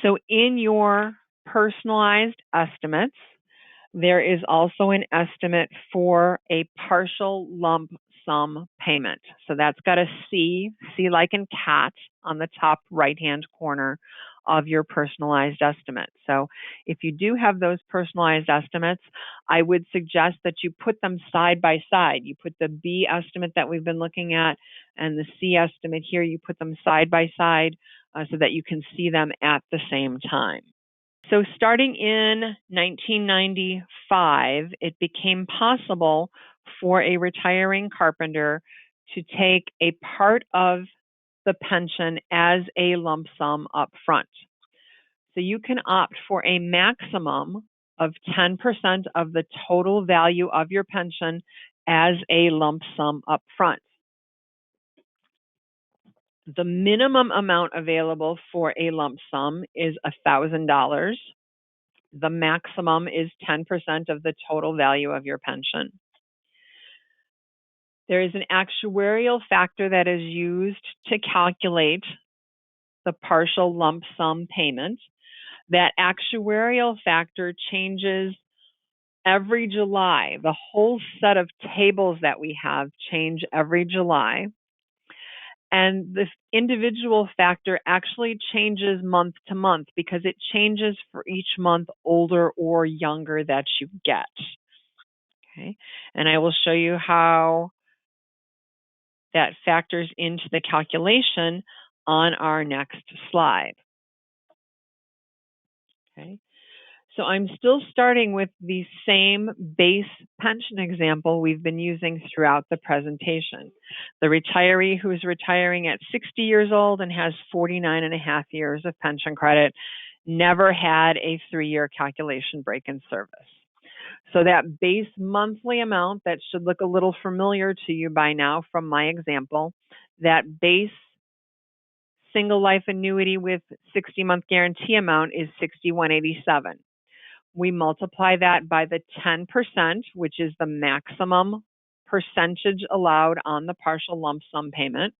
So in your personalized estimates, there is also an estimate for a partial lump sum payment. So that's got a C like in cat, on the top right-hand corner of your personalized estimate. So if you do have those personalized estimates, I would suggest that you put them side by side. You put the B estimate that we've been looking at and the C estimate here, you put them side by side so that you can see them at the same time. So starting in 1995, it became possible for a retiring carpenter to take a part of the pension as a lump sum up front. So you can opt for a maximum of 10% of the total value of your pension as a lump sum up front. The minimum amount available for a lump sum is $1,000. The maximum is 10% of the total value of your pension. There is an actuarial factor that is used to calculate the partial lump sum payment. That actuarial factor changes every July. The whole set of tables that we have change every July. And this individual factor actually changes month to month because it changes for each month, older or younger, that you get. Okay, and I will show you how that factors into the calculation on our next slide. Okay, so I'm still starting with the same base pension example we've been using throughout the presentation. The retiree who is retiring at 60 years old and has 49 and a half years of pension credit never had a 3-year calculation break in service. So that base monthly amount that should look a little familiar to you by now from my example, that base single life annuity with 60-month guarantee amount is $61.87. We multiply that by the 10%, which is the maximum percentage allowed on the partial lump sum payment,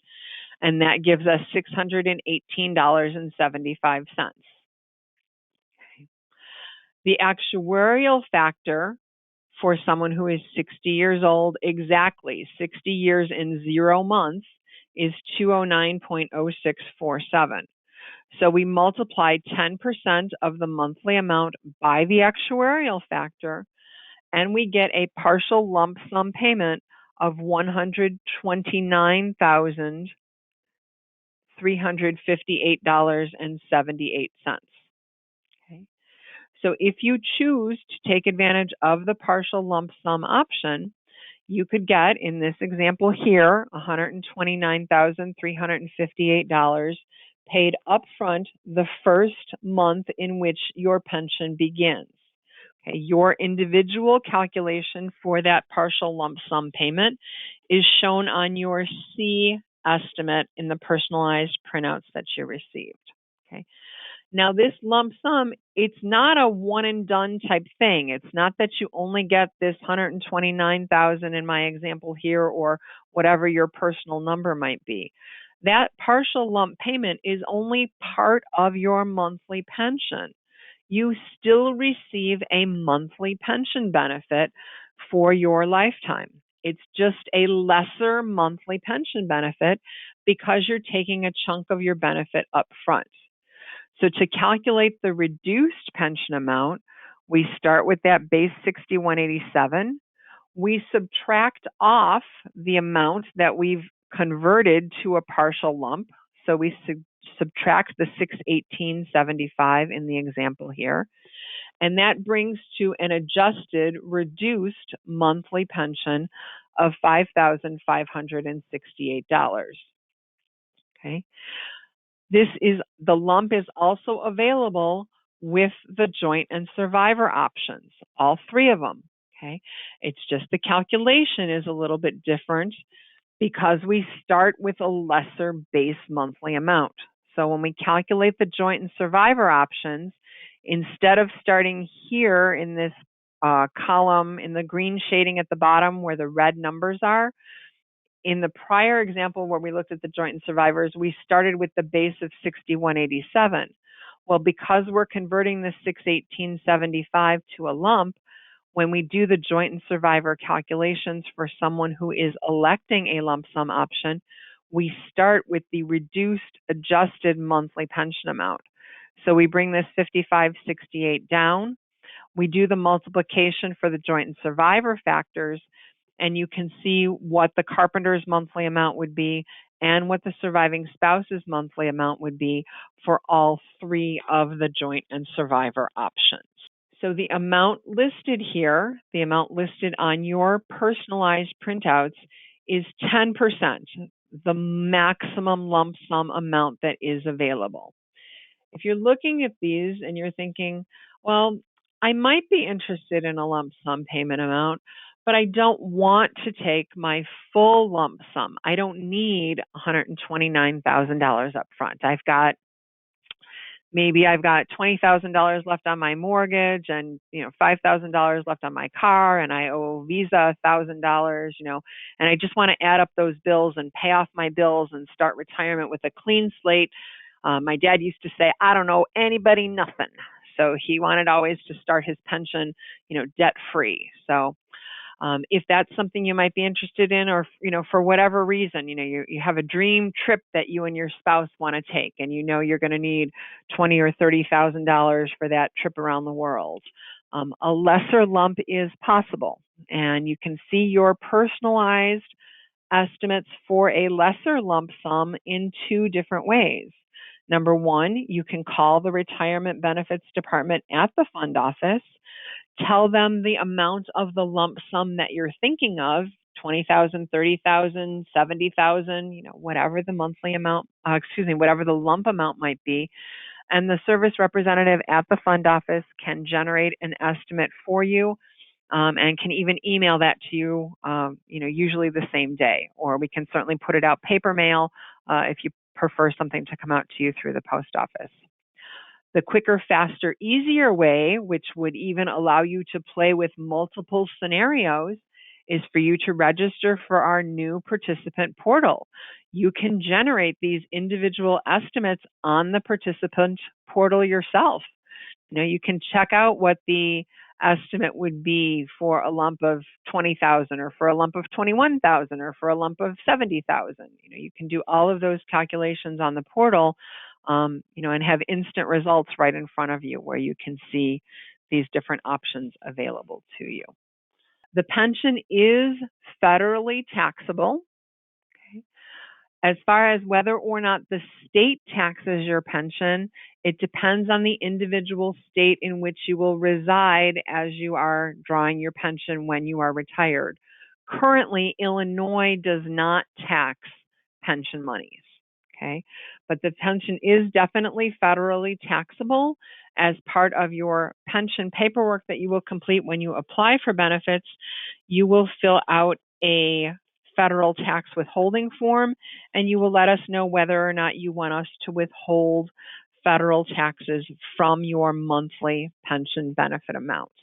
and that gives us $618.75. The actuarial factor for someone who is 60 years old, exactly 60 years and 0 months, is 209.0647. So we multiply 10% of the monthly amount by the actuarial factor, and we get a partial lump sum payment of $129,358.78. Okay. So if you choose to take advantage of the partial lump sum option, you could get, in this example here, $129,358 paid upfront the first month in which your pension begins. Okay, your individual calculation for that partial lump sum payment is shown on your C estimate in the personalized printouts that you received. Okay. Now, this lump sum, it's not a one and done type thing. It's not that you only get this $129,000 in my example here, or whatever your personal number might be. That partial lump payment is only part of your monthly pension. You still receive a monthly pension benefit for your lifetime. It's just a lesser monthly pension benefit because you're taking a chunk of your benefit up front. So to calculate the reduced pension amount, we start with that base $61.87. We subtract off the amount that we've converted to a partial lump. So we subtract the $618.75 in the example here. And that brings to an adjusted, reduced monthly pension of $5,568. Okay. The lump is also available with the joint and survivor options, all 3 of them. Okay, it's just the calculation is a little bit different because we start with a lesser base monthly amount. So when we calculate the joint and survivor options, instead of starting here in this column in the green shading at the bottom where the red numbers are, in the prior example where we looked at the joint and survivors, we started with the base of $61.87. Well, because we're converting the 618.75 to a lump, when we do the joint and survivor calculations for someone who is electing a lump sum option, we start with the reduced adjusted monthly pension amount. So we bring this 5568 down. We do the multiplication for the joint and survivor factors, and you can see what the carpenter's monthly amount would be and what the surviving spouse's monthly amount would be for all three of the joint and survivor options. So the amount listed here, the amount listed on your personalized printouts, is 10%, the maximum lump sum amount that is available. If you're looking at these and you're thinking, well, I might be interested in a lump sum payment amount, but I don't want to take my full lump sum. I don't need $129,000 up front. Maybe I've got $20,000 left on my mortgage and, $5,000 left on my car, and I owe Visa $1,000, and I just want to add up those bills and pay off my bills and start retirement with a clean slate. My dad used to say, I don't owe anybody nothing. So he wanted always to start his pension, debt free. So if that's something you might be interested in, or, for whatever reason, you have a dream trip that you and your spouse want to take, and you're going to need $20,000 or $30,000 for that trip around the world. A lesser lump is possible, and you can see your personalized estimates for a lesser lump sum in two different ways. Number one, you can call the retirement benefits department at the fund office, tell them the amount of the lump sum that you're thinking of, $20,000, $30,000, $70,000, whatever the monthly amount, whatever the lump amount might be. And the service representative at the fund office can generate an estimate for you, and can even email that to you, usually the same day, or we can certainly put it out paper mail if you prefer something to come out to you through the post office. The quicker, faster, easier way, which would even allow you to play with multiple scenarios, is for you to register for our new participant portal. You can generate these individual estimates on the participant portal yourself. You can check out what the estimate would be for a lump of $20,000, or for a lump of $21,000, or for a lump of $70,000. You can do all of those calculations on the portal, and have instant results right in front of you where you can see these different options available to you. The pension is federally taxable. Okay. As far as whether or not the state taxes your pension, it depends on the individual state in which you will reside as you are drawing your pension when you are retired. Currently, Illinois does not tax pension monies. Okay, but the pension is definitely federally taxable. As part of your pension paperwork that you will complete when you apply for benefits, you will fill out a federal tax withholding form, and you will let us know whether or not you want us to withhold federal taxes from your monthly pension benefit amounts.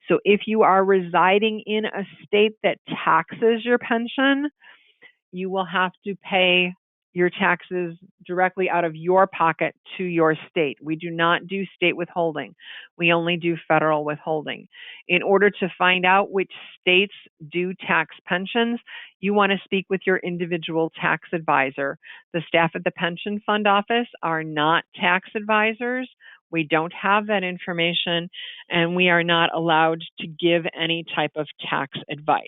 So if you are residing in a state that taxes your pension, you will have to pay your taxes directly out of your pocket to your state. We do not do state withholding. We only do federal withholding. In order to find out which states do tax pensions, you want to speak with your individual tax advisor. The staff at the pension fund office are not tax advisors. We don't have that information, and we are not allowed to give any type of tax advice.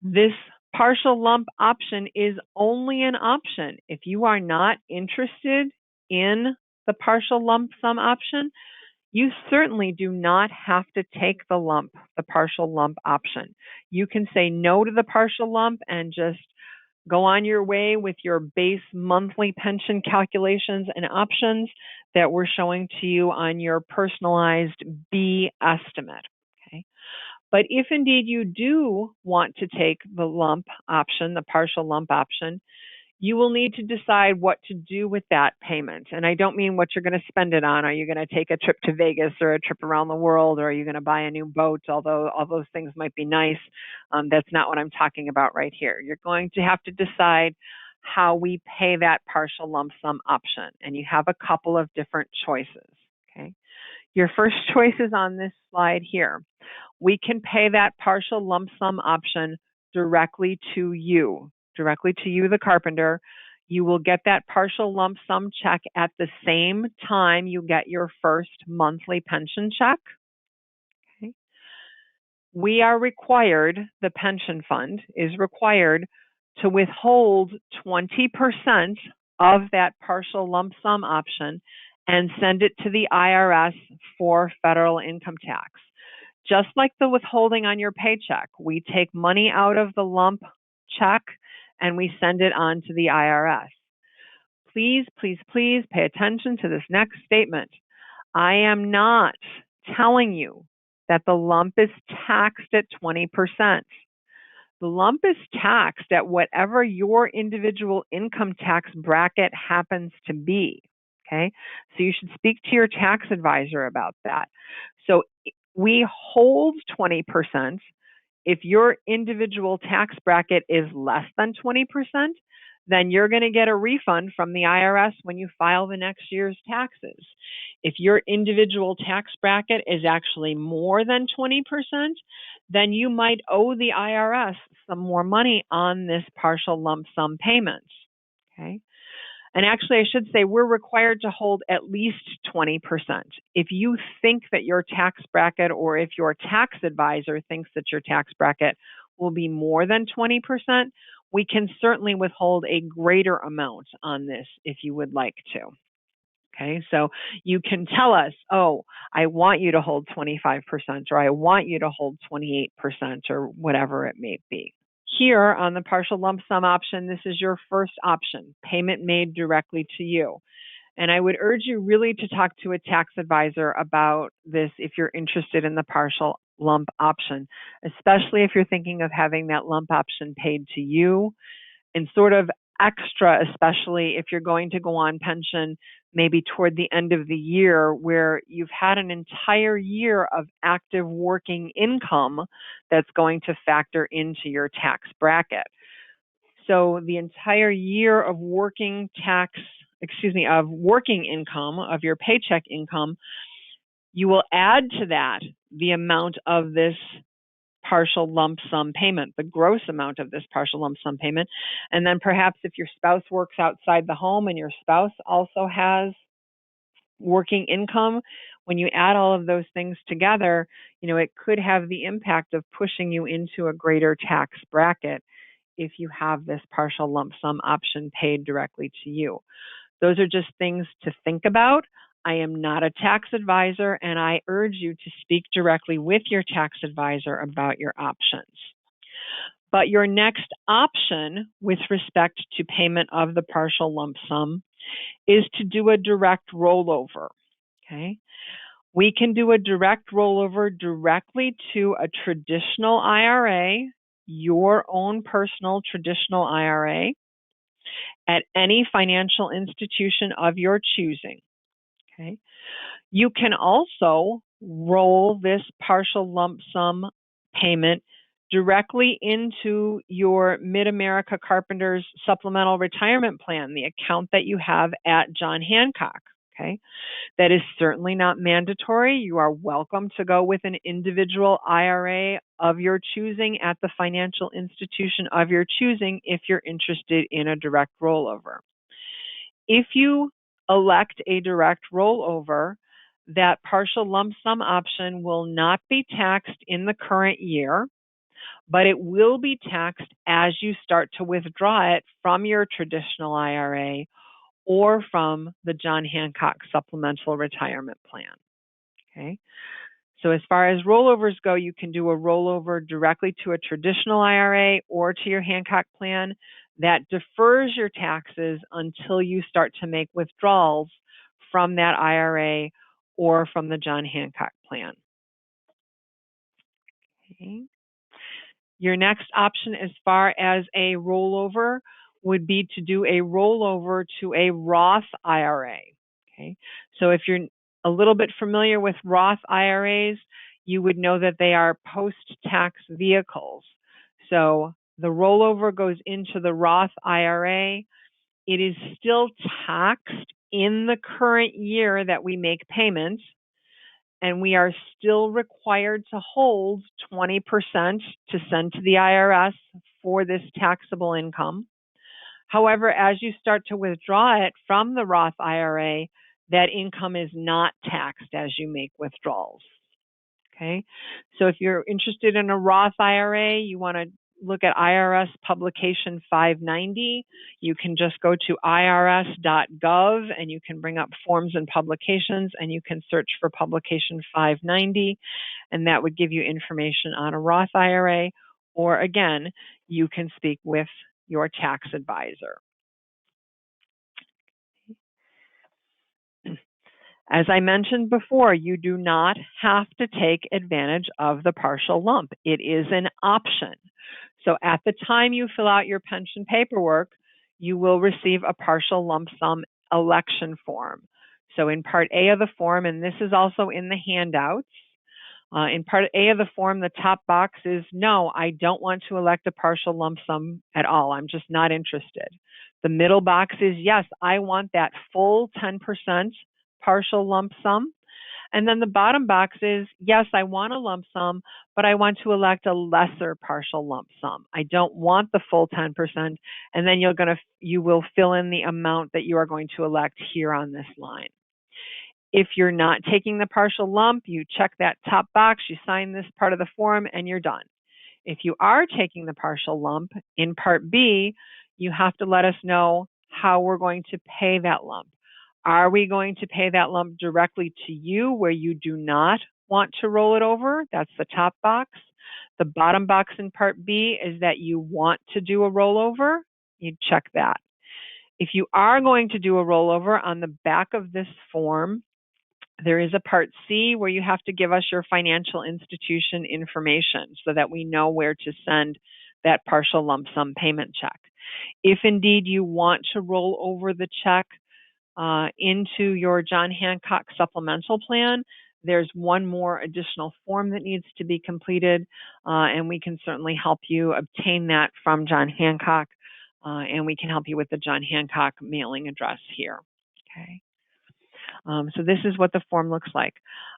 This partial lump option is only an option. If you are not interested in the partial lump sum option, you certainly do not have to take the partial lump option. You can say no to the partial lump and just go on your way with your base monthly pension calculations and options that we're showing to you on your personalized B estimate. Okay. But if indeed you do want to take the lump option, the partial lump option, you will need to decide what to do with that payment. And I don't mean what you're going to spend it on. Are you going to take a trip to Vegas or a trip around the world, or are you going to buy a new boat? Although all those things might be nice, that's not what I'm talking about right here. You're going to have to decide how we pay that partial lump sum option. And you have a couple of different choices. Okay. Your first choice is on this slide here. We can pay that partial lump sum option directly to you, the carpenter. You will get that partial lump sum check at the same time you get your first monthly pension check. Okay. We are required, the pension fund is required to withhold 20% of that partial lump sum option and send it to the IRS for federal income tax. Just like the withholding on your paycheck, we take money out of the lump check and we send it on to the IRS. Please, please, please pay attention to this next statement. I am not telling you that the lump is taxed at 20%. The lump is taxed at whatever your individual income tax bracket happens to be. Okay, so you should speak to your tax advisor about that. So we hold 20%. If your individual tax bracket is less than 20%, then you're going to get a refund from the IRS when you file the next year's taxes. If your individual tax bracket is actually more than 20%, then you might owe the IRS some more money on this partial lump sum payment. Okay? And actually, I should say we're required to hold at least 20%. If you think that your tax bracket or if your tax advisor thinks that your tax bracket will be more than 20%, we can certainly withhold a greater amount on this if you would like to. Okay, so you can tell us, oh, I want you to hold 25% or I want you to hold 28% or whatever it may be. Here on the partial lump sum option, this is your first option, payment made directly to you. And I would urge you really to talk to a tax advisor about this if you're interested in the partial lump option, especially if you're thinking of having that lump option paid to you, and sort of extra, especially if you're going to go on pension maybe toward the end of the year where you've had an entire year of active working income that's going to factor into your tax bracket. So the entire year of working income, of your paycheck income, you will add to that the amount of this partial lump sum payment, the gross amount of this partial lump sum payment. And then perhaps if your spouse works outside the home and your spouse also has working income, when you add all of those things together, it could have the impact of pushing you into a greater tax bracket if you have this partial lump sum option paid directly to you. Those are just things to think about. I am not a tax advisor, and I urge you to speak directly with your tax advisor about your options. But your next option with respect to payment of the partial lump sum is to do a direct rollover. Okay? We can do a direct rollover directly to a traditional IRA, your own personal traditional IRA, at any financial institution of your choosing. Okay. You can also roll this partial lump sum payment directly into your Mid-America Carpenters Supplemental Retirement Plan, the account that you have at John Hancock. Okay. That is certainly not mandatory. You are welcome to go with an individual IRA of your choosing at the financial institution of your choosing if you're interested in a direct rollover. If you elect a direct rollover, that partial lump sum option will not be taxed in the current year, but it will be taxed as you start to withdraw it from your traditional IRA or from the John Hancock Supplemental Retirement Plan. Okay. So as far as rollovers go, you can do a rollover directly to a traditional IRA or to your Hancock plan. That defers your taxes until you start to make withdrawals from that IRA or from the John Hancock plan. Okay. Your next option as far as a rollover would be to do a rollover to a Roth IRA. Okay. So if you're a little bit familiar with Roth IRAs, you would know that they are post-tax vehicles. So the rollover goes into the Roth IRA. it is still taxed in the current year that we make payments, and we are still required to hold 20% to send to the IRS for this taxable income. However, as you start to withdraw it from the Roth IRA, that income is not taxed as you make withdrawals. Okay, so if you're interested in a Roth IRA, you want to look at IRS Publication 590. You can just go to irs.gov and you can bring up Forms and Publications and you can search for Publication 590, and that would give you information on a Roth IRA. Or again, you can speak with your tax advisor. As I mentioned before, you do not have to take advantage of the partial lump. It is an option. So at the time you fill out your pension paperwork, you will receive a partial lump sum election form. So in Part A of the form, and this is also in the handouts, in Part A of the form, the top box is, no, I don't want to elect a partial lump sum at all. I'm just not interested. The middle box is, yes, I want that full 10% partial lump sum. And then the bottom box is, yes, I want a lump sum, but I want to elect a lesser partial lump sum. I don't want the full 10%. And then you will fill in the amount that you are going to elect here on this line. If you're not taking the partial lump, you check that top box, you sign this part of the form, and you're done. If you are taking the partial lump, in Part B, you have to let us know how we're going to pay that lump. Are we going to pay that lump directly to you where you do not want to roll it over? That's the top box. The bottom box in Part B is that you want to do a rollover. You check that. If you are going to do a rollover, on the back of this form, there is a Part C where you have to give us your financial institution information so that we know where to send that partial lump sum payment check. If indeed you want to roll over the check into your John Hancock supplemental plan, there's one more additional form that needs to be completed, and we can certainly help you obtain that from John Hancock, and we can help you with the John Hancock mailing address here. Okay. So this is what the form looks like.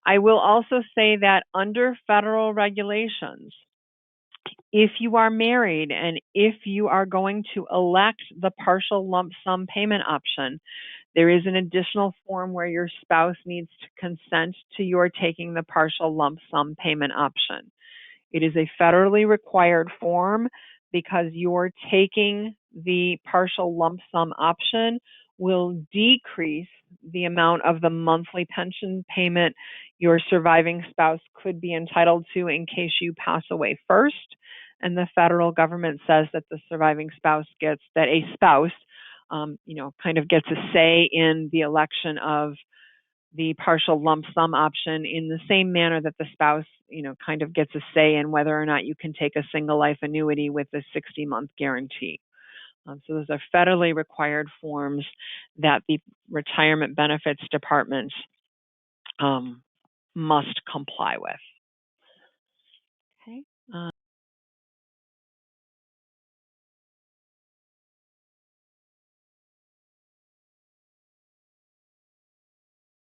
I will also say that under federal regulations, if you are married and if you are going to elect the partial lump sum payment option, there is an additional form where your spouse needs to consent to your taking the partial lump sum payment option. It is a federally required form because your taking the partial lump sum option will decrease the amount of the monthly pension payment your surviving spouse could be entitled to in case you pass away first. And the federal government says that the surviving spouse gets, that a spouse, kind of gets a say in the election of the partial lump sum option in the same manner that the spouse, kind of gets a say in whether or not you can take a single life annuity with a 60-month guarantee. So those are federally required forms that the Retirement Benefits Department must comply with.